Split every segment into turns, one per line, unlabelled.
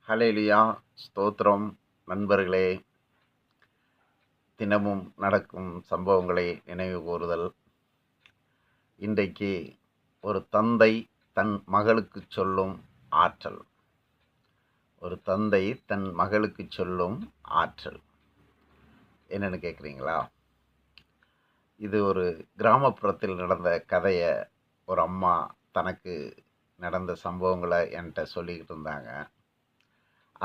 ஹல்லேலூயா ஸ்தோத்திரம். நண்பர்களே, தினமும் நடக்கும் சம்பவங்களை நினைவு கூறுதல். இன்றைக்கு ஒரு தந்தை தன் மகளுக்கு சொல்லும் ஆற்றல். ஒரு தந்தை தன் மகளுக்கு சொல்லும் ஆற்றல் என்னன்னு கேட்குறீங்களா? இது ஒரு கிராமப்புறத்தில் நடந்த கதையை ஒரு அம்மா தனக்கு நடந்த சம்பவங்களை என்கிட்ட சொல்லிக்கிட்டு இருந்தாங்க.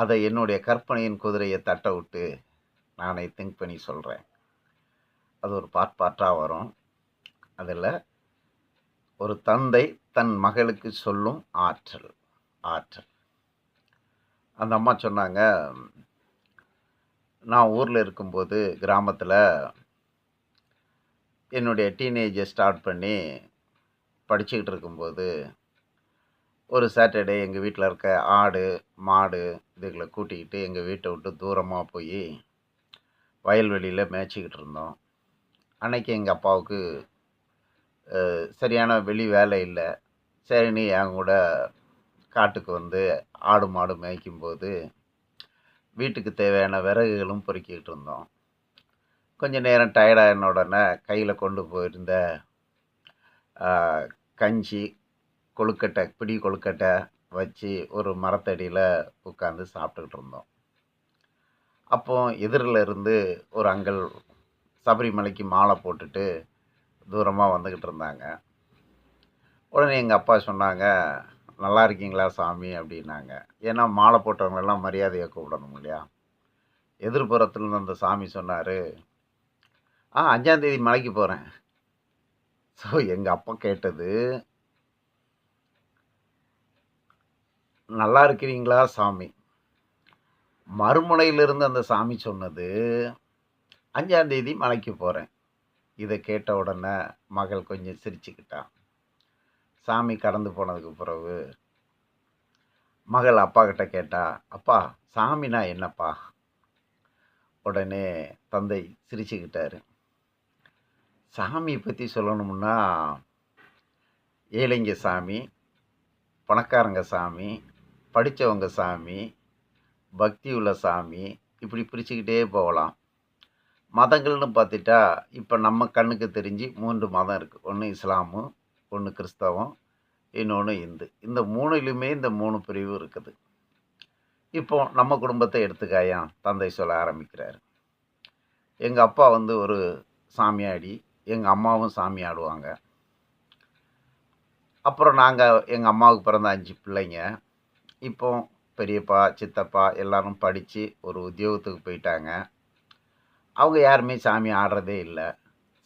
அதை என்னுடைய கற்பனையின் குதிரையை தட்ட விட்டு நானே திங்க் பண்ணி சொல்கிறேன். அது ஒரு பார்ட்டாக வரும். அதில் ஒரு தந்தை தன் மகளுக்கு சொல்லும் ஆற்றல். அந்த அம்மா சொன்னாங்க, நான் ஊரில் இருக்கும்போது கிராமத்தில் என்னுடைய டீனேஜை ஸ்டார்ட் பண்ணி படிச்சுக்கிட்டு இருக்கும்போது ஒரு சாட்டர்டே எங்கள் வீட்டில் இருக்க ஆடு மாடு இதுகளை கூட்டிக்கிட்டு எங்கள் வீட்டை விட்டு தூரமாக போய் வயல்வெளியில் மேய்ச்சிக்கிட்டு இருந்தோம். அன்னைக்கு எங்கள் அப்பாவுக்கு சரியான வெளி வேலை இல்லை. சரின்னு என் கூட காட்டுக்கு வந்து ஆடு மாடு மேய்க்கும்போது வீட்டுக்கு தேவையான விறகுகளும் பொறுக்கிக்கிட்டு இருந்தோம். கொஞ்சம் நேரம் டயர்டான உடனே கையில் கொண்டு போயிருந்த கஞ்சி கொழுக்கட்டை பிடி கொழுக்கட்டை வச்சு ஒரு மரத்தடியில் உட்காந்து சாப்பிட்டுக்கிட்டு இருந்தோம். அப்போ எதிரில் இருந்து ஒரு அங்கிள் சபரிமலைக்கு மாலை போட்டுட்டு தூரமாக வந்துக்கிட்டு இருந்தாங்க. உடனே எங்கள் அப்பா சொன்னாங்க, நல்லா இருக்கீங்களா சாமி அப்படின்னாங்க. ஏன்னா மாலை போட்டவங்களெல்லாம் மரியாதையை கூப்பிடணும் இல்லையா? எதிர்புறத்துலேருந்து அந்த சாமி சொன்னார், 5ஆந்தேதி மலைக்கு போகிறேன். ஸோ எங்கள் அப்பா கேட்டது, நல்லா இருக்கிறீங்களா சாமி. மறுமுனையிலிருந்து அந்த சாமி சொன்னது, 5ஆந்தேதி மலைக்கு போகிறேன். இதை கேட்ட உடனே மகள் கொஞ்சம் சிரிச்சுக்கிட்டான். சாமி கடந்து போனதுக்கு பிறகு மகள் அப்பா கிட்ட கேட்டா, அப்பா சாமினா என்னப்பா? உடனே தந்தை சிரிச்சுக்கிட்டாரு. சாமியை பற்றி சொல்லணும்னா ஏழைங்க சாமி, பணக்காரங்க சாமி, படித்தவங்க சாமி, பக்தி உள்ள சாமி, இப்படி பிரிச்சுக்கிட்டே போகலாம். மதங்கள்னு பார்த்துட்டா இப்போ நம்ம கண்ணுக்கு தெரிஞ்சு 3 மதம் இருக்குது. ஒன்று இஸ்லாமு, ஒன்று கிறிஸ்தவம், இன்னொன்று இந்து. இந்த 3லுமே இந்த 3 பிரிவு இருக்குது. இப்போ நம்ம குடும்பத்தை எடுத்துக்காயான் தந்தை சொல்ல ஆரம்பிக்கிறார். எங்கள் அப்பா வந்து ஒரு சாமியாடி, எங்கள் அம்மாவும் சாமி ஆடுவாங்க. அப்புறம் எங்கள் அம்மாவுக்கு பிறந்த 5 பிள்ளைங்க. இப்போ பெரியப்பா சித்தப்பா எல்லாரும் படித்து ஒரு உத்தியோகத்துக்கு போயிட்டாங்க. அவங்க யாருமே சாமி ஆடுறதே இல்லை.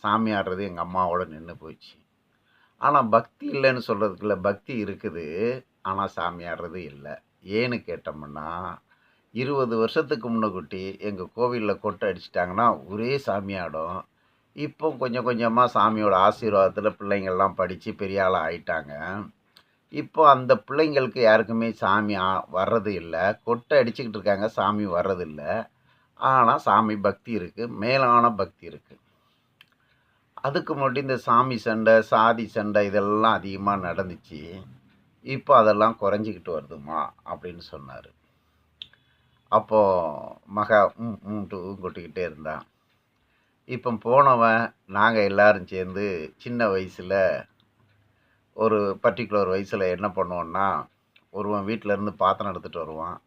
சாமி ஆடுறது எங்கள் அம்மாவோட நின்று போச்சு. ஆனால் பக்தி இல்லைன்னு சொல்கிறதுக்கு இல்லை, பக்தி இருக்குது, ஆனால் சாமி ஆடுறது இல்லை. ஏன்னு கேட்டோம்னா 20 வருஷத்துக்கு முன்னக்கூட்டி எங்கள் கோவிலில் கொட்டை அடிச்சிட்டாங்கன்னா ஒரே சாமி ஆடும். இப்போ கொஞ்சம் கொஞ்சமாக சாமியோட ஆசீர்வாதத்தில் பிள்ளைங்கள்லாம் படித்து பெரிய ஆளாக ஆயிட்டாங்க. இப்போ அந்த பிள்ளைங்களுக்கு யாருக்குமே சாமி வர்றது இல்லை. கொட்டை அடிச்சுக்கிட்டு இருக்காங்க, சாமி வர்றதில்லை. ஆனால் சாமி பக்தி இருக்குது, மேலான பக்தி இருக்குது. அதுக்கு முன்னாடி இந்த சாமி சண்டை சாதி சண்டை இதெல்லாம் அதிகமாக நடந்துச்சு. இப்போ அதெல்லாம் குறைஞ்சிக்கிட்டு வருதுமா அப்படின்னு சொன்னார். அப்போது மகா கொட்டிக்கிட்டே இருந்தான். இப்போ போனவன் நாங்கள் எல்லோரும் சேர்ந்து சின்ன வயசில் ஒரு பர்டிகுலர் வயசில் என்ன பண்ணுவோன்னா, ஒருவன் வீட்டிலேருந்து பாத்திரம் எடுத்துகிட்டு வருவான்,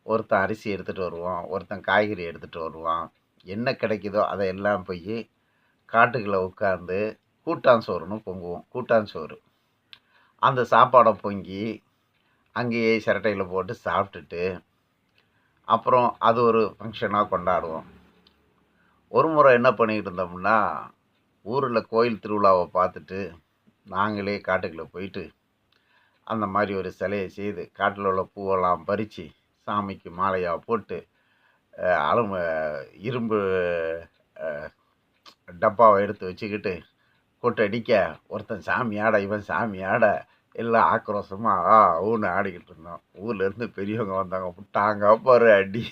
ஒருத்தன் அரிசி எடுத்துகிட்டு வருவான், ஒருத்தன் காய்கறி எடுத்துகிட்டு வருவான். என்ன கிடைக்குதோ அதை எல்லாம் போய் காட்டுக்குள்ளே உட்காந்து கூட்டாஞ்சோறுன்னு பொங்குவோம். கூட்டாஞ்சோறு அந்த சாப்பாடை பொங்கி அங்கேயே சிரட்டையில் போட்டு சாப்பிட்டுட்டு அப்புறம் அது ஒரு ஃபங்க்ஷனாக கொண்டாடுவோம். ஒரு முறை என்ன பண்ணிக்கிட்டு இருந்தோம்னா, ஊரில் கோயில் திருவிழாவை பார்த்துட்டு நாங்களே காட்டுக்குள்ளே போயிட்டு அந்த மாதிரி ஒரு சிலையை செய்து காட்டில் உள்ள பூவெல்லாம் பறித்து சாமிக்கு மாலையாக போட்டு இரும்பு டப்பாவை எடுத்து வச்சுக்கிட்டு கொட்டடிக்க ஒருத்தன் சாமி ஆட இவன் சாமி ஆட எல்லாம் ஆக்ரோஷமாக ஊன்னு ஆடிக்கிட்டு இருந்தோம். ஊர்லேருந்து பெரியவங்க வந்தாங்க, விட்டாங்க பாரு அடி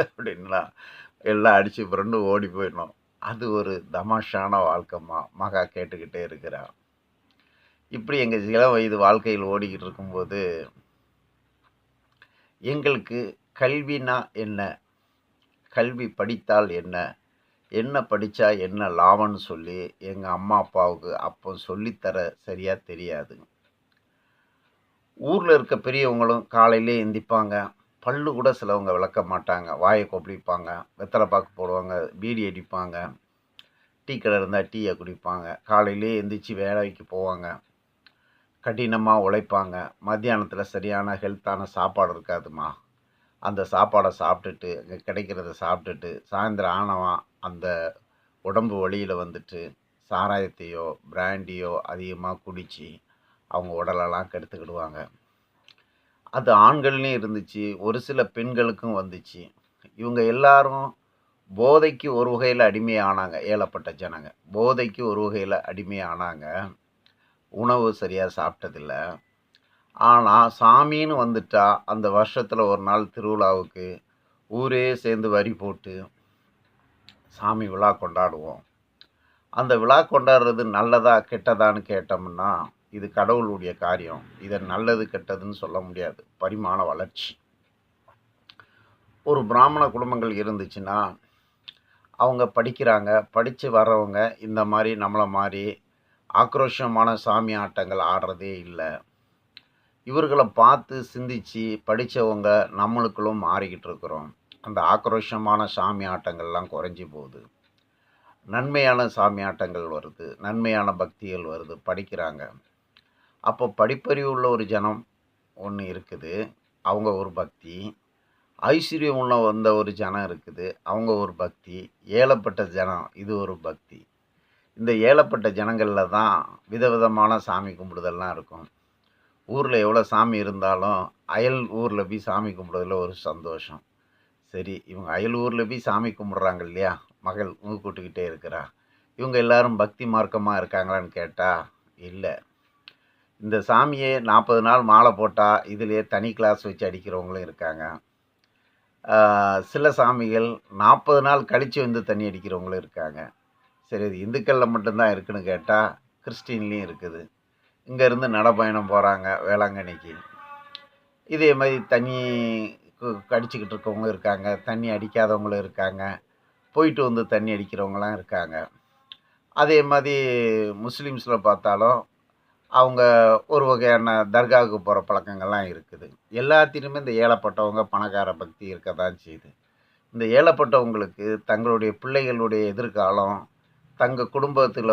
அப்படின்லாம் எல்லாம் அடித்து புரண்டு ஓடி போயிடணும். அது ஒரு தமாஷான வாழ்க்கைம்மா. மகா கேட்டுக்கிட்டே இருக்கிறான். இப்படி எங்கள் இளம் வயது வாழ்க்கையில் ஓடிக்கிட்டு இருக்கும்போது எங்களுக்கு கல்வினா என்ன? கல்வி படித்தால் என்ன? என்ன படித்தா என்ன லாபம்னு சொல்லி எங்கள் அம்மா அப்பாவுக்கு அப்போ சொல்லித்தர சரியாக தெரியாது. ஊரில் இருக்க பெரியவங்களும் காலையிலே எந்திப்பாங்க. பல்லு கூட சிலவங்க விளக்க மாட்டாங்க. வாயை கொப்பளிப்பாங்க, வெத்தலை பாக்கு போடுவாங்க, பீடி அடிப்பாங்க, டீ கடை இருந்தால் டீயை குடிப்பாங்க. காலையிலே எந்திரிச்சு வேலைக்கு போவாங்க, கடினமாக உழைப்பாங்க. மத்தியானத்தில் சரியான ஹெல்த்தான சாப்பாடு இருக்காதுமா. அந்த சாப்பாடை சாப்பிட்டுட்டு, அங்கே கிடைக்கிறத சாப்பிட்டுட்டு, சாயந்தரம் ஆனவா அந்த உடம்பு வலியில் வந்துட்டு சாராயத்தையோ பிராண்டியோ அதிகமாக குடித்து அவங்க உடலெல்லாம் கெடுத்துக்கிடுவாங்க. அது ஆண்கள்லேயும் இருந்துச்சு, ஒரு சில பெண்களுக்கும் வந்துச்சு. இவங்க எல்லாரும் போதைக்கு ஒரு வகையில் அடிமையானாங்க. ஏழப்பட்ட ஜனங்க போதைக்கு ஒரு வகையில் அடிமையானாங்க. உணவு சரியாக சாப்பிட்டதில்ல. ஆனால் சாமின்னு வந்துட்டா அந்த வருஷத்தில் ஒரு நாள் திருவிழாவுக்கு ஊரே சேர்ந்து வரி போட்டு சாமி விழா கொண்டாடுவோம். அந்த விழா கொண்டாடுறது நல்லதா கெட்டதான்னு கேட்டோம்னா, இது கடவுளுடைய காரியம். இதை நல்லது கெட்டதுன்னு சொல்ல முடியாது. பரிமாண வளர்ச்சி. ஒரு பிராமண குடும்பங்கள் இருந்துச்சுன்னா, அவங்க படிக்கிறாங்க. படித்து வர்றவங்க இந்த மாதிரி நம்மளை மாதிரி ஆக்ரோஷமான சாமி ஆட்டங்கள் ஆடுறதே இல்லை. இவர்களை பார்த்து சிந்திச்சு படித்தவங்க நம்மளுக்குள்ளும் மாறிக்கிட்டு இருக்கிறோம். அந்த ஆக்ரோஷமான சாமி ஆட்டங்கள்லாம் குறைஞ்சி போகுது. நன்மையான சாமி ஆட்டங்கள் வருது, நன்மையான பக்திகள் வருது, படிக்கிறாங்க. அப்போ படிப்பறிவு உள்ள ஒரு ஜனம் ஒன்று இருக்குது, அவங்க ஒரு பக்தி. ஐஸ்வர்யம் உள்ள வந்த ஒரு ஜனம் இருக்குது, அவங்க ஒரு பக்தி. ஏழப்பட்ட ஜனம் இது ஒரு பக்தி. இந்த ஏழப்பட்ட ஜனங்களில் தான் விதவிதமான சாமி கும்பிடுதல்லாம் இருக்கும். ஊரில் எவ்வளோ சாமி இருந்தாலும் அயல் ஊரில் போய் சாமி கும்பிடுறதுல ஒரு சந்தோஷம். சரி, இவங்க அயல் ஊரில் போய் சாமி கும்பிட்றாங்க இல்லையா, மகள் கூட்டுக்கிட்டே இருக்கிறா. இவங்க எல்லாரும் பக்தி மார்க்கமாக இருக்காங்களான்னு கேட்டால் இல்லை. இந்த சாமியே 40 நாள் மாலை போட்டால் இதிலே தனி கிளாஸ் வச்சு அடிக்கிறவங்களும் இருக்காங்க. சில சாமிகள் 40 நாள் கழித்து வந்து தண்ணி அடிக்கிறவங்களும் இருக்காங்க. சரி, இது இந்துக்களில் மட்டும்தான் இருக்குன்னு கேட்டால் கிறிஸ்டின்லேயும் இருக்குது. இங்கேருந்து நடைப்பயணம் போகிறாங்க வேளாங்கண்ணிக்கு. இதே மாதிரி தண்ணி அடிச்சுக்கிட்டு இருக்கவங்களும் இருக்காங்க, தண்ணி அடிக்காதவங்களும் இருக்காங்க, போயிட்டு வந்து தண்ணி அடிக்கிறவங்களாம் இருக்காங்க. அதே மாதிரி முஸ்லீம்ஸில் பார்த்தாலும் அவங்க ஒரு வகையான தர்காவுக்கு போகிற பழக்கங்கள்லாம் இருக்குது. எல்லாத்திலுமே இந்த ஏழப்பட்டவங்க பணக்கார பக்தி இருக்க தான் செய்யுது. இந்த ஏழப்பட்டவங்களுக்கு தங்களுடைய பிள்ளைகளுடைய எதிர்காலம், தங்கள் குடும்பத்தில்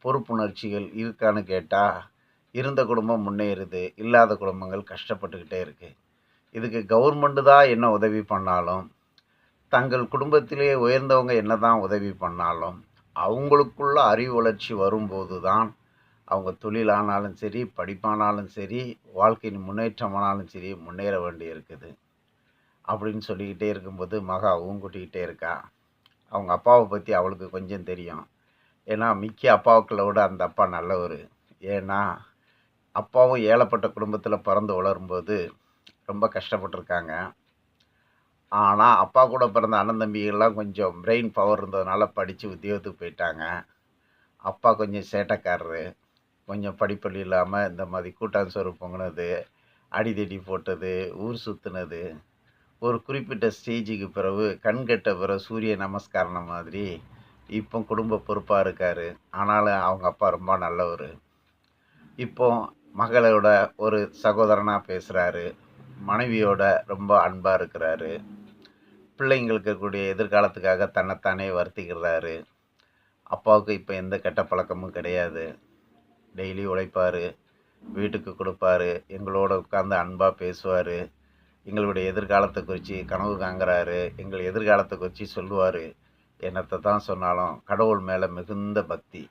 பொறுப்புணர்ச்சிகள் இருக்கான்னு கேட்டால், இருந்த குடும்பம் முன்னேறுது, இல்லாத குடும்பங்கள் கஷ்டப்பட்டுக்கிட்டே இருக்குது. இதுக்கு கவர்மெண்ட்டு தான் என்ன உதவி பண்ணாலும், தங்கள் குடும்பத்திலே உயர்ந்தவங்க என்ன தான் உதவி பண்ணாலும், அவங்களுக்குள்ள அறிவு வளர்ச்சி வரும்போது தான் அவங்க தொழிலானாலும் சரி, படிப்பானாலும் சரி, வாழ்க்கையின் முன்னேற்றமானாலும் சரி முன்னேற வேண்டி இருக்குது. அப்படின்னு சொல்லிக்கிட்டே இருக்கும்போது மகா ஊங்குட்டிக்கிட்டே இருக்கா. அவங்க அப்பாவை பற்றி அவளுக்கு கொஞ்சம் தெரியும். ஏன்னா மிக்க அப்பாவுக்களை விட அந்த அப்பா நல்லவர். ஏன்னா அப்பாவும் ஏழப்பட்ட குடும்பத்தில் பிறந்து வளரும்போது ரொம்ப கஷ்டப்பட்டுருக்காங்க. ஆனால் அப்பா கூட பிறந்த அண்ணன் தம்பிகள்லாம் கொஞ்சம் பிரெயின் பவர் இருந்ததுனால படித்து உத்தியோகத்துக்கு போயிட்டாங்க. அப்பா கொஞ்சம் சேட்டைக்காரரு. கொஞ்சம் படிப்பள்ளி இல்லாமல் இந்த மாதிரி கூட்டாஞ்சோறு பொங்கினது, அடிதடி போட்டது, ஊர் சுற்றுனது. ஒரு குறிப்பிட்ட ஸ்டேஜுக்கு பிறகு கண் கெட்ட பிறகு சூரிய நமஸ்காரம் மாதிரி இப்போ குடும்ப பொறுப்பாக இருக்கார். ஆனாலும் அவங்க அப்பா ரொம்ப நல்லவர். இப்போ மகளோட ஒரு சகோதரனாக பேசுகிறாரு, மனைவியோட ரொம்ப அன்பாக இருக்கிறாரு, பிள்ளைங்களுக்கு இருக்கக்கூடிய எதிர்காலத்துக்காக தன்னைத்தானே வருத்திக்கிறாரு. அப்பாவுக்கு இப்போ எந்த கெட்ட பழக்கமும் கிடையாது. டெய்லி உழைப்பார், வீட்டுக்கு கொடுப்பாரு, எங்களோட உட்காந்து அன்பாக பேசுவார், எங்களுடைய எதிர்காலத்தை குறித்து கனவு காண்கிறாரு, எங்கள் எதிர்காலத்தை குறித்து சொல்லுவார். என்னத்தை தான் சொன்னாலும் கடவுள் மேலே மிகுந்த பக்தி.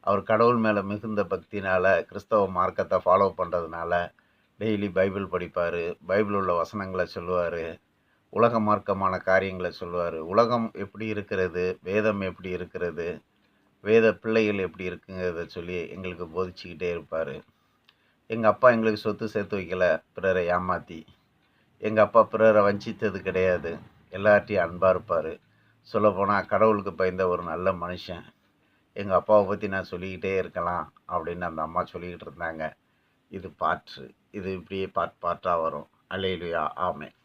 அவர் கடவுள் மேலே மிகுந்த பக்தினால் கிறிஸ்தவ மார்க்கத்தை ஃபாலோ பண்ணுறதுனால டெய்லி பைபிள் படிப்பார், பைபிள் உள்ள வசனங்களை சொல்லுவார், உலக மார்க்கமான காரியங்களை சொல்லுவார். உலகம் எப்படி இருக்கிறது, வேதம் எப்படி இருக்கிறது, வேத பிள்ளைகள் எப்படி இருக்குங்கிறத சொல்லி எங்களுக்கு போதிச்சுக்கிட்டே இருப்பார். எங்கள் அப்பா எங்களுக்கு சொத்து சேர்த்து வைக்கலை, பிறரை ஏமாற்றி. எங்கள் அப்பா பிறரை வஞ்சித்தது கிடையாது, எல்லார்ட்டையும் அன்பாக இருப்பார். சொல்லப்போனால் கடவுளுக்கு பயந்த ஒரு நல்ல மனுஷன். எங்கள் அப்பாவை பற்றி நான் சொல்லிக்கிட்டே இருக்கலாம் அப்படின்னு அந்த அம்மா சொல்லிக்கிட்டு இருந்தாங்க. இது பாட்டு, இது இப்படியே பார்ட்டாக வரும். அல்லேலூயா. ஆமென்.